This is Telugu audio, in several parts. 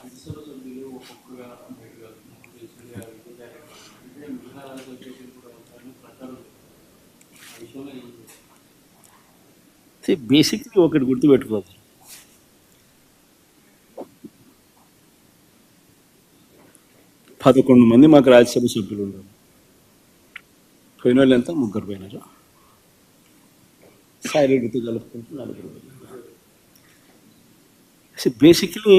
రాజ్యసభ సభ్యులు ఒక్కొక్కరుగా అంబేద్కర్ గారు, ముఖ్యమంత్రి గారు, అంటే మిగతా అసోసియేషన్ కూడా ఉంటారని ప్రచారం ఆ విషయంలో ఏం చేస్తారు? బేసిక్లీ ఒకటి గుర్తుపెట్టుకోవాలి, 11 మంది మాకు రాజ్యసభ సభ్యులు ఉన్నారు. పోయిన వాళ్ళు ఎంత? 3 పోయినారు. సాయిరెడ్డితో కలుపుకుంటూ 4 పోయినారు. బేసిక్లీ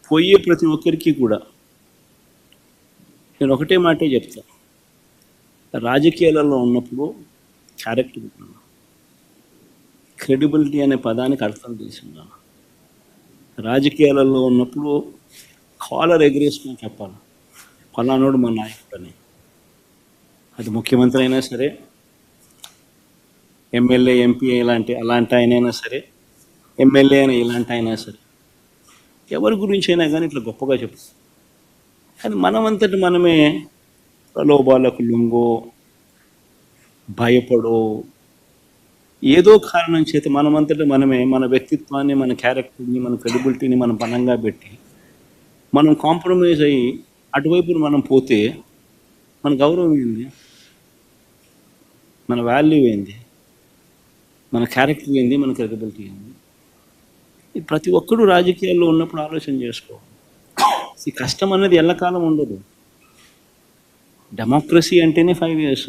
పోయే ప్రతి ఒక్కరికి కూడా నేను ఒకటే మాటే చెప్తా, రాజకీయాలలో ఉన్నప్పుడు క్యారెక్టర్ ఉన్నాను, క్రెడిబిలిటీ అనే పదానికి అర్థం తెలిసిందాను. రాజకీయాలలో ఉన్నప్పుడు కాలర్ ఎగరేసుకొని చెప్పాలి, ఫలానోడు మా నాయకుడు అని. అది ముఖ్యమంత్రి అయినా సరే, ఎమ్మెల్యే ఎంపీ అలాంటి ఆయనైనా సరే, ఎమ్మెల్యే అయినా ఇలాంటి అయినా సరే, ఎవరి గురించి అయినా కానీ ఇట్లా గొప్పగా చెప్తాం. కానీ మనమంతటి మనమే ప్రలోభాలకు లొంగో, భయపడో, ఏదో కారణం చేత మనమంతటి మనమే మన వ్యక్తిత్వాన్ని, మన క్యారెక్టర్ని, మన క్రెడిబిలిటీని మనం పనంగా పెట్టి మనం కాంప్రమైజ్ అయ్యి అటువైపున మనం పోతే మన గౌరవం ఏంది, మన వాల్యూ ఏంది, మన క్యారెక్టర్ ఏంది, మన క్రెడిబిలిటీ ఏంది? ప్రతి ఒక్కరూ రాజకీయాల్లో ఉన్నప్పుడు ఆలోచన చేసుకోవాలి. ఈ కష్టం అనేది ఎల్లకాలం ఉండదు. డెమోక్రసీ అంటేనే 5 years,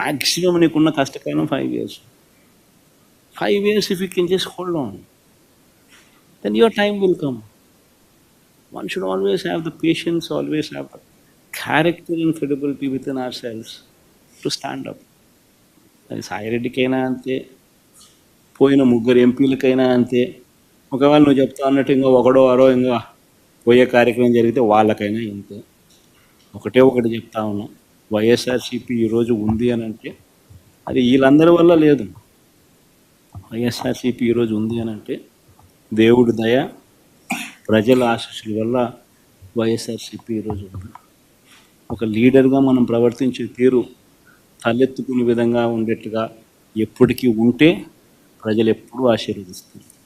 మ్యాక్సిమం నీకున్న కష్టకాలం 5 years. 5 years if you can just hold on, then your time will come. One should always have the patience, always have the character and credibility within ourselves to stand up. అది సాయిరెడ్డికైనా అంతే, పోయిన 3 ఎంపీలకైనా అంతే. ఒకవేళ నువ్వు చెప్తా అన్నట్టు ఇంకా ఒకడో అరో ఇంకా పోయే కార్యక్రమం జరిగితే వాళ్ళకైనా ఇంతే. ఒకటి చెప్తా ఉన్నా, వైఎస్ఆర్సీపీ ఈరోజు ఉంది అని అంటే అది వీళ్ళందరి వల్ల లేదు. వైఎస్ఆర్సీపీ ఈరోజు ఉంది అని అంటే దేవుడి దయ, ప్రజల ఆశీస్సుల వల్ల వైఎస్ఆర్సీపీ ఈరోజు ఉంది. ఒక లీడర్గా మనం ప్రవర్తించే తీరు తలెత్తుకునే విధంగా ఉండేట్టుగా ఎప్పటికీ ఉంటే ప్రజలు ఎప్పుడూ ఆశీర్వదిస్తారు.